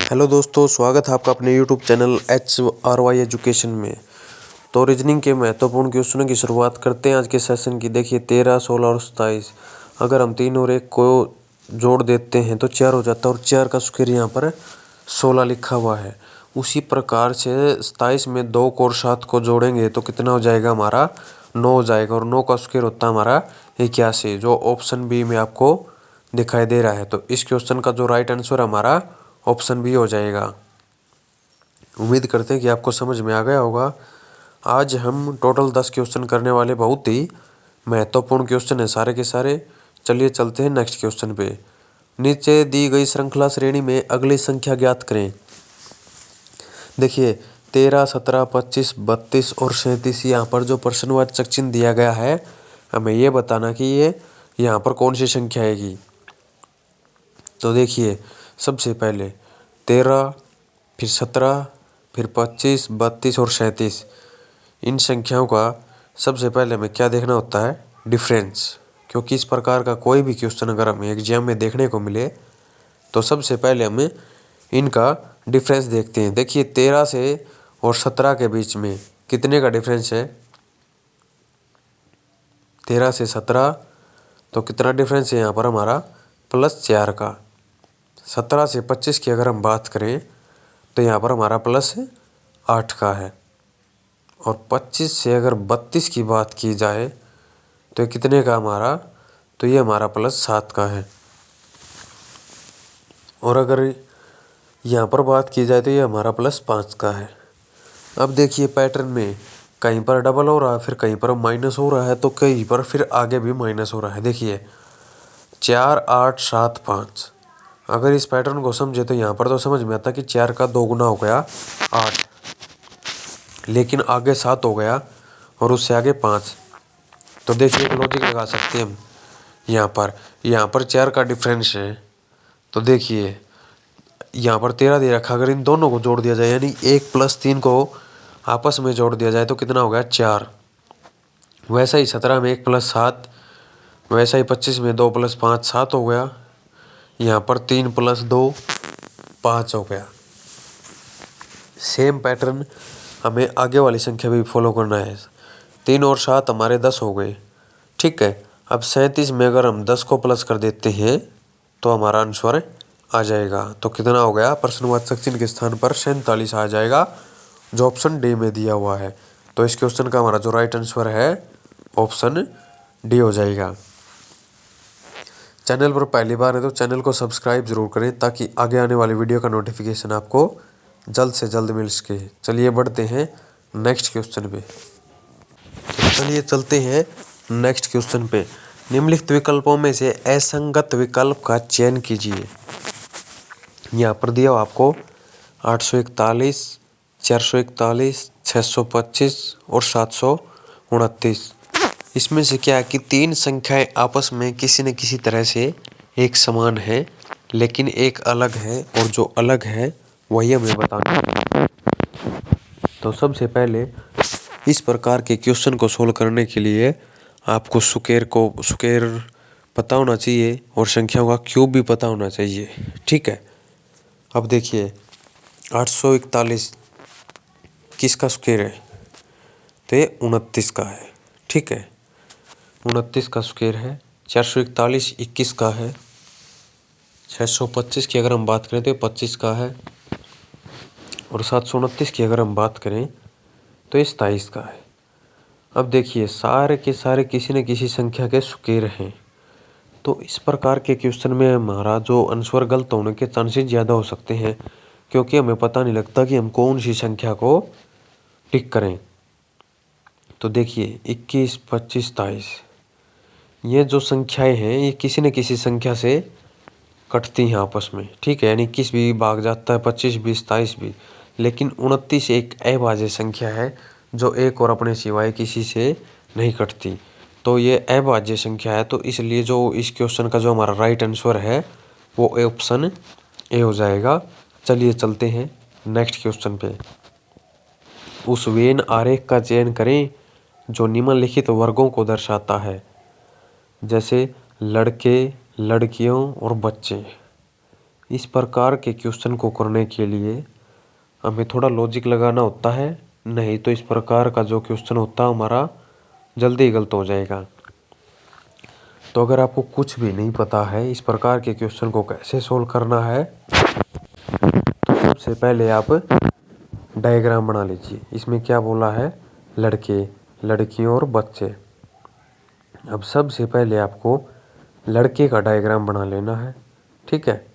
Hello दोस्तों, स्वागत है आपका अपने यूट्यूब चैनल HRY एजुकेशन में। तो रीजनिंग के महत्वपूर्ण क्वेश्चनों की शुरुआत करते हैं आज के सेशन की। देखिए 13, 16 और 27 अगर हम 3 और 1 को जोड़ देते हैं तो 4 हो जाता है और 4 का स्क्वायर यहाँ पर 16 लिखा हुआ है। उसी प्रकार से 27 में 2 और 7 को जोड़ेंगे तो कितना हो जाएगा, हमारा 9 हो जाएगा और 9 का स्क्वायर होता है हमारा 81, जो ऑप्शन बी में आपको दिखाई दे रहा है। तो इस क्वेश्चन का जो राइट आंसर हमारा ऑप्शन बी हो जाएगा। उम्मीद करते हैं कि आपको समझ में आ गया होगा। आज हम टोटल 10 क्वेश्चन करने वाले, बहुत ही महत्वपूर्ण क्वेश्चन है सारे के सारे। चलिए चलते हैं नेक्स्ट क्वेश्चन पे। नीचे दी गई श्रृंखला श्रेणी में अगली संख्या ज्ञात करें। देखिए 13, 17, 25, 32 और 37 यहाँ पर जो प्रश्नवाचक चिन्ह दिया गया है, हमें ये बताना कि ये यहाँ पर कौन सी संख्या आएगी। तो देखिए सबसे पहले 13, फिर 17, फिर 25, 32 और 37, इन संख्याओं का सबसे पहले हमें क्या देखना होता है, डिफरेंस। क्योंकि इस प्रकार का कोई भी क्वेश्चन अगर हमें एग्जाम में देखने को मिले तो सबसे पहले हमें इनका डिफरेंस देखते हैं। देखिए 13 से और 17 के बीच में कितने का डिफरेंस है, 13 से 17 तो कितना डिफरेंस है यहाँ पर हमारा +4 का। 17 से 25 की अगर हम बात करें तो यहाँ पर हमारा +8 का है। और 25 से अगर 32 की बात की जाए तो ये कितने का हमारा, तो ये हमारा +7 का है। और अगर यहाँ पर बात की जाए तो ये हमारा +5 का है। अब देखिए पैटर्न में कहीं पर डबल हो रहा है, फिर कहीं पर माइनस हो रहा है, तो कहीं पर फिर आगे भी माइनस हो रहा है। देखिए 4, 8, 7, 5, अगर इस पैटर्न को समझे तो यहाँ पर तो समझ में आता कि 4 का 2 गुना हो गया 8, लेकिन आगे 7 हो गया और उससे आगे 5। तो देखिए एक लॉजिक लगा सकते हैं हम। यहाँ पर 4 का डिफरेंस है, तो देखिए यहाँ पर 13 दे रखा, अगर इन दोनों को जोड़ दिया जाए यानी 1 + 3 को आपस में जोड़ दिया जाए तो कितना हो गया 4। वैसा ही 17 में 1 + 7, वैसा ही 25 में 2 + 5 7 हो गया। यहाँ पर 3 + 2 5 हो गया। सेम पैटर्न हमें आगे वाली संख्या भी फॉलो करना है। 3 और 7 हमारे 10 हो गए, ठीक है। अब 37 में अगर हम 10 को प्लस कर देते हैं तो हमारा आंसर आ जाएगा। तो कितना हो गया, प्रश्नवाचक चिन्ह के स्थान पर 47 आ जाएगा, जो ऑप्शन डी में दिया हुआ है। तो इस क्वेश्चन का हमारा जो राइट आंसर है ऑप्शन डी हो जाएगा। चैनल पर पहली बार है तो चैनल को सब्सक्राइब जरूर करें ताकि आगे आने वाली वीडियो का नोटिफिकेशन आपको जल्द से जल्द मिल सके। चलिए बढ़ते हैं नेक्स्ट क्वेश्चन पे। चलिए चलते हैं नेक्स्ट क्वेश्चन पे। निम्नलिखित विकल्पों में से असंगत विकल्प का चयन कीजिए। यहाँ पर दिया हो आपको 841, 441, 625 और 729। इसमें से क्या है कि 3 संख्याएं आपस में किसी न किसी तरह से एक समान है, लेकिन एक अलग है, और जो अलग है वही हमें बताना है। तो सबसे पहले इस प्रकार के क्वेश्चन को सोल्व करने के लिए आपको स्क्वायर पता होना चाहिए और संख्याओं का क्यूब भी पता होना चाहिए, ठीक है। अब देखिए 841 किसका स्क्वायर है, तो ये 29 का है, ठीक है। 29 का स्क्वायर है। 441 21 का है। 625 की अगर हम बात करें तो 25 का है। और 729 की अगर हम बात करें तो ये 27 का है। अब देखिए सारे के सारे किसी न किसी संख्या के स्क्वायर हैं, तो इस प्रकार के क्वेश्चन में हमारा जो आंसर गलत होने के चांसेस ज़्यादा हो सकते हैं, क्योंकि हमें पता नहीं लगता कि हम कौन सी संख्या को टिक करें। तो देखिए 21, 25, 27, ये जो संख्याएं हैं ये किसी न किसी संख्या से कटती हैं आपस में, ठीक है। यानी 21 भी भाग जाता है, 25 भी, 27 भी, लेकिन 29 एक अभाज्य संख्या है जो एक और अपने सिवाय किसी से नहीं कटती। तो ये अभाज्य संख्या है, तो इसलिए जो इस क्वेश्चन का जो हमारा राइट आंसर है वो ऑप्शन ए हो जाएगा। चलिए चलते हैं नेक्स्ट क्वेश्चन पे। उस वेन आरेख का चयन करें जो निम्नलिखित वर्गों को दर्शाता है, जैसे लड़के, लड़कियों और बच्चे। इस प्रकार के क्वेश्चन को करने के लिए हमें थोड़ा लॉजिक लगाना होता है, नहीं तो इस प्रकार का जो क्वेश्चन होता है हमारा जल्दी ही गलत हो जाएगा। तो अगर आपको कुछ भी नहीं पता है इस प्रकार के क्वेश्चन को कैसे सोल्व करना है, तो सबसे पहले आप डायग्राम बना लीजिए। इसमें क्या बोला है, लड़के, लड़कियों और बच्चे। अब सबसे पहले आपको लड़के का डायग्राम बना लेना है, ठीक है।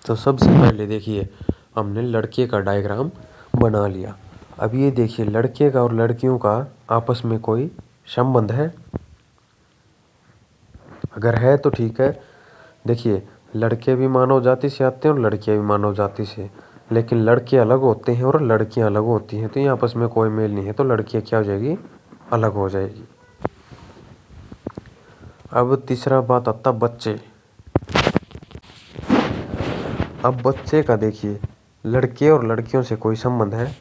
तो सबसे पहले देखिए हमने लड़के का डायग्राम बना लिया। अब ये देखिए लड़के का और लड़कियों का आपस में कोई संबंध है? अगर है तो ठीक है। देखिए लड़के भी मानव जाति से आते हैं और लड़कियां भी मानव जाति से, लेकिन लड़के अलग होते हैं और लड़कियां अलग होती हैं, तो ये आपस में कोई मेल नहीं है, तो लड़कियां क्या हो जाएगी, अलग हो जाएगी। अब तीसरा बात आता बच्चे। अब बच्चे का देखिए लड़के और लड़कियों से कोई संबंध है?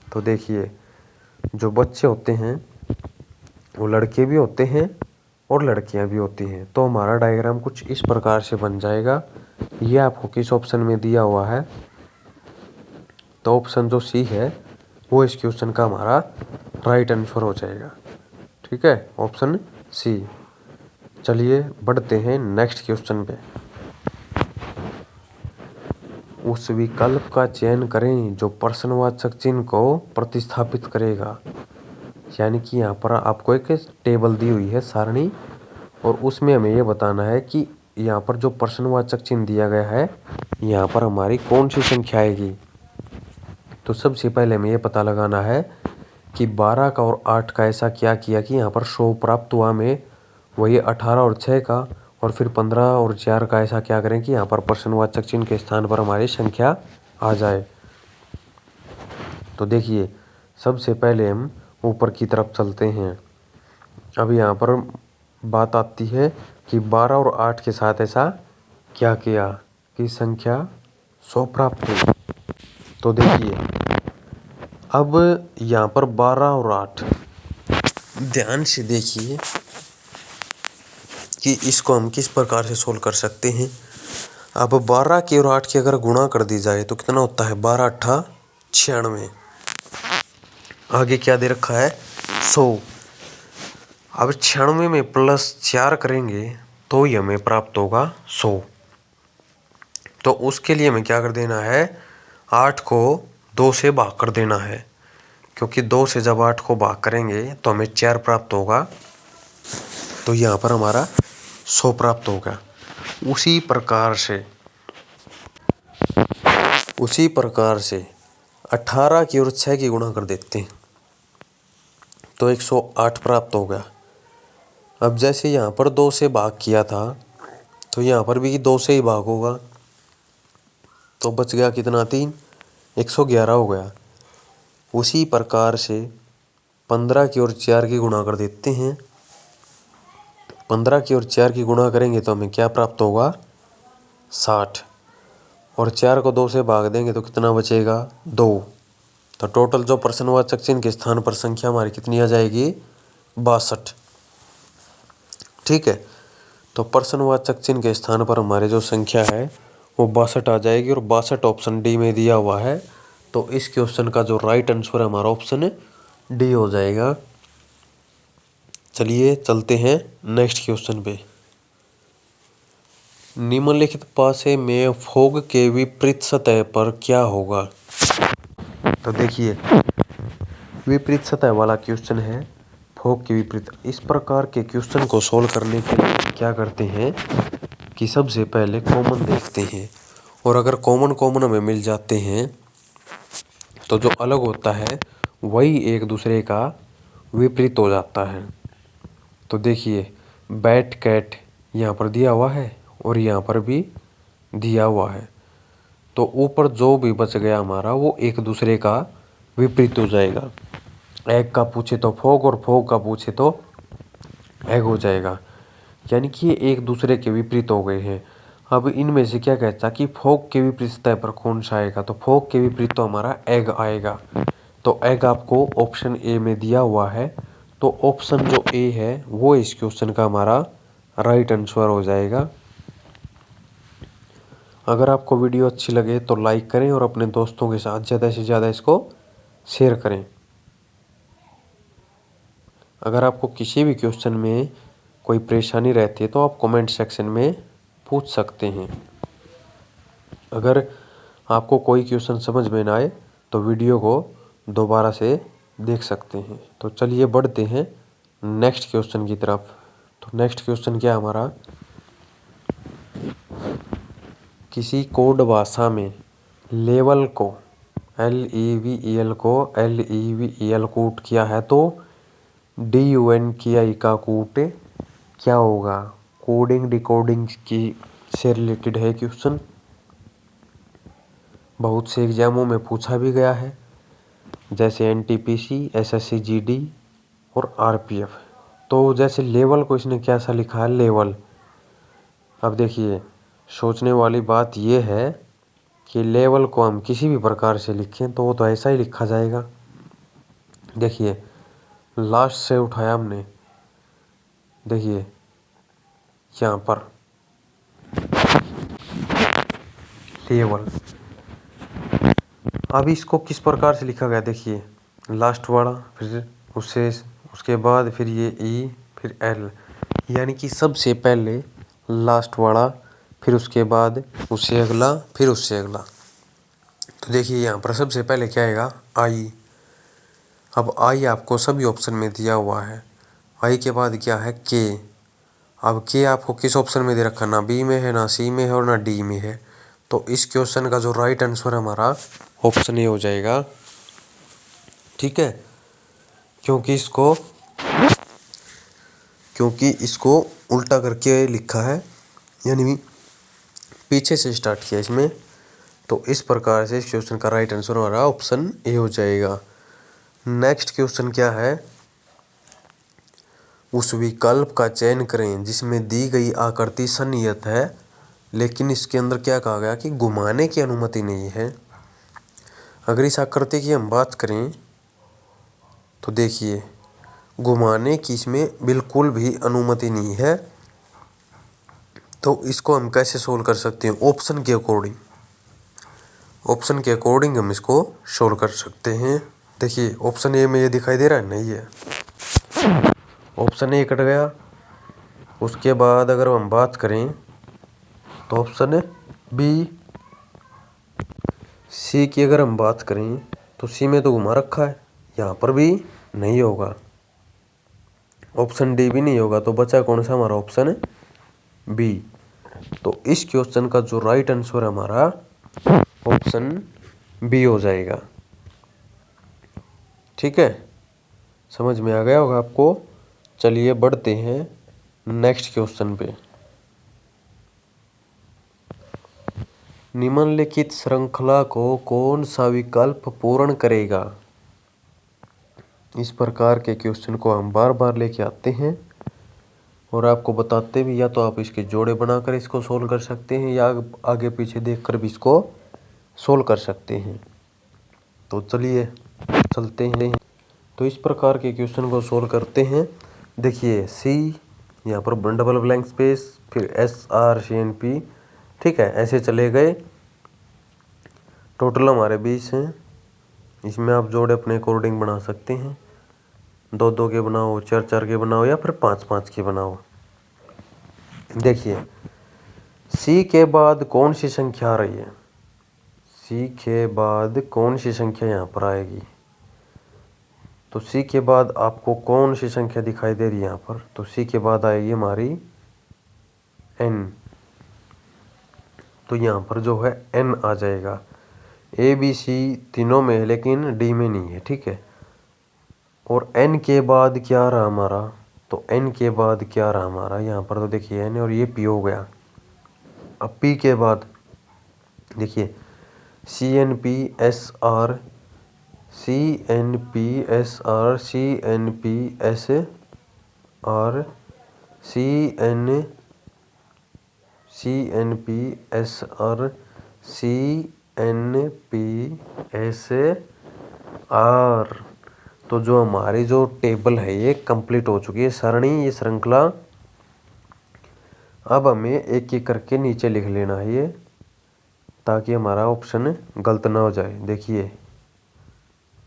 तो देखिए जो बच्चे होते हैं वो लड़के भी होते हैं और लड़कियां भी होती हैं, तो हमारा डायग्राम कुछ इस प्रकार से बन जाएगा। ये आपको किस ऑप्शन में दिया हुआ है, तो ऑप्शन जो सी है वो इस क्वेश्चन का हमारा राइट आंसर हो जाएगा, ठीक है, ऑप्शन सी। चलिए बढ़ते हैं नेक्स्ट क्वेश्चन पे। उस विकल्प का चयन करें जो प्रश्नवाचक चिन्ह को प्रतिस्थापित करेगा। यानी कि यहाँ पर आपको एक टेबल दी हुई है, सारणी, और उसमें हमें ये बताना है कि यहाँ पर जो प्रश्नवाचक चिन्ह दिया गया है यहाँ पर हमारी कौन सी संख्या आएगी। तो सबसे पहले हमें ये पता लगाना है कि 12 का और 8 का ऐसा क्या किया कि यहाँ पर 100 प्राप्त हुआ में वही 18 और 6 का, और फिर 15 और 4 का ऐसा क्या करें कि यहाँ पर प्रश्नवाचक चिन्ह के स्थान पर हमारी संख्या आ जाए। तो देखिए सबसे पहले हम ऊपर की तरफ चलते हैं। अब यहाँ पर बात आती है कि 12 और 8 के साथ ऐसा क्या किया कि संख्या 100 प्राप्त हुई। तो देखिए अब यहाँ पर 12 और 8, ध्यान से देखिए कि इसको हम किस प्रकार से सोल्व कर सकते हैं। अब 12 के और 8 की अगर गुणा कर दी जाए तो कितना होता है, 12 अट्ठा 96। आगे क्या दे रखा है, 100। अब 96 में प्लस 4 करेंगे तो ही हमें प्राप्त होगा 100। तो उसके लिए हमें क्या कर देना है, 8 को 2 से भाग कर देना है, क्योंकि 2 से जब 8 को भाग करेंगे तो हमें 4 प्राप्त होगा, तो यहाँ पर हमारा 100 प्राप्त होगा। उसी प्रकार से 18 की और 6 की गुणा कर देते हैं तो 108 प्राप्त होगा। अब जैसे यहाँ पर 2 से भाग किया था तो यहाँ पर भी 2 से ही भाग होगा, तो बच गया कितना, 3, 111 हो गया। उसी प्रकार से 15 की और 4 की गुणा कर देते हैं। 15 की और 4 की गुणा करेंगे तो हमें क्या प्राप्त होगा, 60, और 4 को 2 से भाग देंगे तो कितना बचेगा, 2। तो टोटल जो प्रश्नवाचक चिन्ह के स्थान पर संख्या हमारी कितनी आ जाएगी, 62, ठीक है। तो प्रश्नवाचक चिन्ह के स्थान पर हमारे जो संख्या है वो 62 आ जाएगी, और 62 ऑप्शन डी में दिया हुआ है, तो इस क्वेश्चन का जो राइट आंसर है हमारा ऑप्शन डी हो जाएगा। चलिए चलते हैं नेक्स्ट क्वेश्चन पे। निम्नलिखित पासे में फॉग के विपरीत सतह पर क्या होगा। तो देखिए विपरीत सतह वाला क्वेश्चन है, फॉग के विपरीत। इस प्रकार के क्वेश्चन को सोल्व करने के लिए क्या करते हैं कि सबसे पहले कॉमन देखते हैं, और अगर कॉमन हमें मिल जाते हैं तो जो अलग होता है वही एक दूसरे का विपरीत हो जाता है। तो देखिए बैट कैट यहाँ पर दिया हुआ है और यहाँ पर भी दिया हुआ है, तो ऊपर जो भी बच गया हमारा वो एक दूसरे का विपरीत हो जाएगा। एग का पूछे तो फॉग और फॉग का पूछे तो एग हो जाएगा, यानी कि ये एक दूसरे के विपरीत हो गए हैं। अब इनमें से क्या कहता कि फॉग के विपरीत सतह पर कौन सा आएगा, तो फॉग के विपरीत तो हमारा एग आएगा। तो एग आपको ऑप्शन ए में दिया हुआ है, तो ऑप्शन जो ए है वो इस क्वेश्चन का हमारा राइट आंसर हो जाएगा। अगर आपको वीडियो अच्छी लगे तो लाइक करें और अपने दोस्तों के साथ ज़्यादा से ज़्यादा इसको शेयर करें। अगर आपको किसी भी क्वेश्चन में कोई परेशानी रहती है तो आप कमेंट सेक्शन में पूछ सकते हैं। अगर आपको कोई क्वेश्चन समझ में ना आए तो वीडियो को दोबारा से देख सकते हैं। तो चलिए बढ़ते हैं नेक्स्ट क्वेश्चन की तरफ। तो नेक्स्ट क्वेश्चन क्या है हमारा, किसी कोड भाषा में लेवल को LEVEL को LEVEL कूट किया है तो DUNKI का कूट क्या होगा। कोडिंग डिकोडिंग की से रिलेटेड है क्वेश्चन, बहुत से एग्जामों में पूछा भी गया है, जैसे NTPC, SSC GD और RPF। तो जैसे लेवल को इसने कैसा लिखा है, लेवल। अब देखिए, सोचने वाली बात यह है कि लेवल को हम किसी भी प्रकार से लिखें तो वो तो ऐसा ही लिखा जाएगा। देखिए लास्ट से उठाया हमने, देखिए यहाँ पर लेवल। अब इसको किस प्रकार से लिखा गया, देखिए लास्ट वाला, फिर उसके बाद फिर ये E, फिर L, यानी कि सबसे पहले लास्ट वाला, फिर उसके बाद उससे अगला, फिर उससे अगला। तो देखिए यहाँ पर सबसे पहले क्या आएगा, I। अब I आपको सभी ऑप्शन में दिया हुआ है। I के बाद क्या है, K। अब K आपको किस ऑप्शन में दे रखा, ना B में है, ना C में है और ना D में है। तो इस क्वेश्चन का जो राइट आंसर हमारा ऑप्शन ए हो जाएगा। ठीक है, क्योंकि इसको उल्टा करके लिखा है, यानी पीछे से स्टार्ट किया इसमें। तो इस प्रकार से इस क्वेश्चन का राइट आंसर हमारा ऑप्शन ए हो जाएगा। नेक्स्ट क्वेश्चन क्या है, उस विकल्प का चयन करें जिसमें दी गई आकृति सन्निहित है लेकिन इसके अंदर क्या कहा गया कि घुमाने की अनुमति नहीं है। अगर इस आकृति की हम बात करें तो देखिए घुमाने की इसमें बिल्कुल भी अनुमति नहीं है। तो इसको हम कैसे सोल्व कर सकते हैं, ऑप्शन के अकॉर्डिंग हम इसको सोल्व कर सकते हैं। देखिए ऑप्शन ए में ये दिखाई दे रहा है, नहीं है, ऑप्शन ए कट गया। उसके बाद अगर हम बात करें तो ऑप्शन बी, सी की अगर हम बात करें तो सी में तो घुमा रखा है, यहाँ पर भी नहीं होगा, ऑप्शन डी भी नहीं होगा। तो बचा कौन सा हमारा, ऑप्शन बी। तो इस क्वेश्चन का जो राइट आंसर है हमारा ऑप्शन बी हो जाएगा। ठीक है, समझ में आ गया होगा आपको। चलिए बढ़ते हैं नेक्स्ट क्वेश्चन पे। निम्नलिखित श्रृंखला को कौन सा विकल्प पूर्ण करेगा। इस प्रकार के क्वेश्चन को हम बार बार लेके आते हैं और आपको बताते भी, या तो आप इसके जोड़े बनाकर इसको सोल्व कर सकते हैं या आगे पीछे देखकर भी इसको सोल्व कर सकते हैं। तो चलिए चलते हैं। तो इस प्रकार के क्वेश्चन को सोल्व करते हैं। देखिए सी, यहाँ पर डबल ब्लैंक स्पेस, फिर SRCNP। ठीक है, ऐसे चले गए। टोटल हमारे 20 हैं। इसमें आप जोड़े अपने अकॉर्डिंग बना सकते हैं, 2-2 के बनाओ, 4-4 के बनाओ या फिर 5-5 के बनाओ। देखिए सी के बाद कौन सी संख्या आ रही है, सी के बाद कौन सी संख्या यहाँ पर आएगी। तो सी के बाद आपको कौन सी संख्या दिखाई दे रही है यहाँ पर, तो सी के बाद आएगी हमारी n। तो यहाँ पर जो है n आ जाएगा। ABC तीनों में है लेकिन D में नहीं है। ठीक है, और n के बाद क्या रहा हमारा, तो n के बाद क्या रहा हमारा, यहाँ पर तो देखिए n और ये P हो गया। अब P के बाद देखिए CNPSR, CNPSR, CNPSR, CNPSR, CNPSR। तो जो हमारी जो टेबल है ये कंप्लीट हो चुकी है, सरणी, ये श्रृंखला। अब हमें एक एक करके नीचे लिख लेना है ये। ताकि हमारा ऑप्शन गलत ना हो जाए। देखिए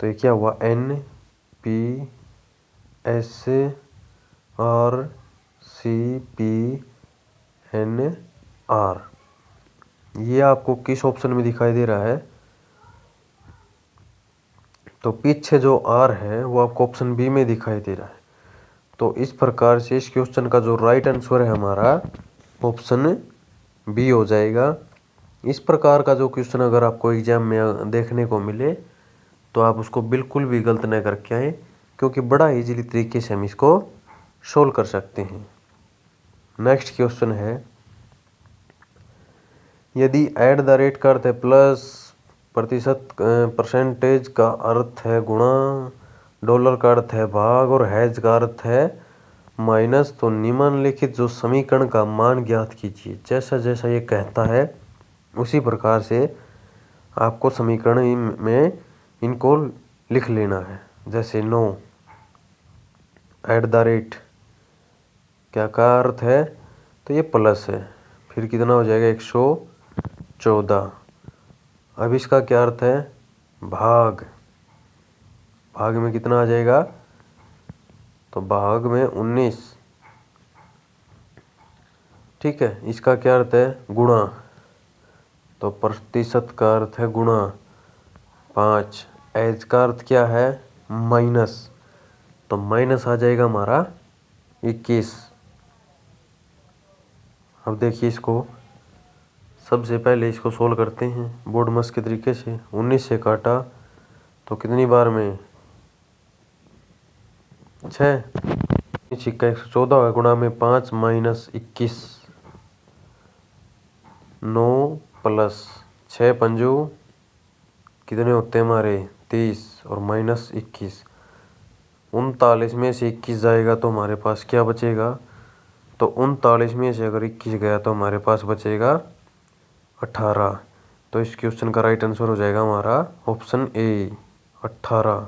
तो ये क्या हुआ, NPSRCPNR। ये आपको किस ऑप्शन में दिखाई दे रहा है? तो पीछे जो R है वो आपको ऑप्शन बी में दिखाई दे रहा है। तो इस प्रकार से इस क्वेश्चन का जो राइट आंसर है हमारा ऑप्शन बी हो जाएगा। इस प्रकार का जो क्वेश्चन अगर आपको एग्जाम में देखने को मिले तो आप उसको बिल्कुल भी गलत न करके आए, क्योंकि बड़ा इजीली तरीके से हम इसको सोल्व कर सकते हैं। नेक्स्ट क्वेश्चन है, यदि ऐट द रेट का अर्थ है प्लस, प्रतिशत परसेंटेज का अर्थ है गुणा, डॉलर का अर्थ है भाग और हैज का अर्थ है माइनस, तो निम्नलिखित जो समीकरण का मान ज्ञात कीजिए। जैसा जैसा ये कहता है उसी प्रकार से आपको समीकरण में इनको लिख लेना है। जैसे 9 ऐट द रेट क्या का अर्थ है, तो ये प्लस है, फिर कितना हो जाएगा 114। अब इसका क्या अर्थ है, भाग, भाग में कितना आ जाएगा, तो भाग में 19। ठीक है, इसका क्या अर्थ है, गुणा, तो प्रतिशत का अर्थ है गुणा 5। एज का अर्थ क्या है, माइनस, तो माइनस आ जाएगा हमारा 21। अब देखिए इसको सबसे पहले इसको सोल्व करते हैं बोर्ड मस के तरीके से। 19 से काटा तो कितनी बार में 6, सिक्का 114 होगा, गुणा में 5 माइनस 21, 9 प्लस 6 पंजू कितने होते हैं हमारे 30 और माइनस 21। 39 में से 21 जाएगा तो हमारे पास क्या बचेगा, तो 39 में से अगर 21 गया तो हमारे पास बचेगा 18। तो इस क्वेश्चन का राइट आंसर हो जाएगा हमारा ऑप्शन ए 18।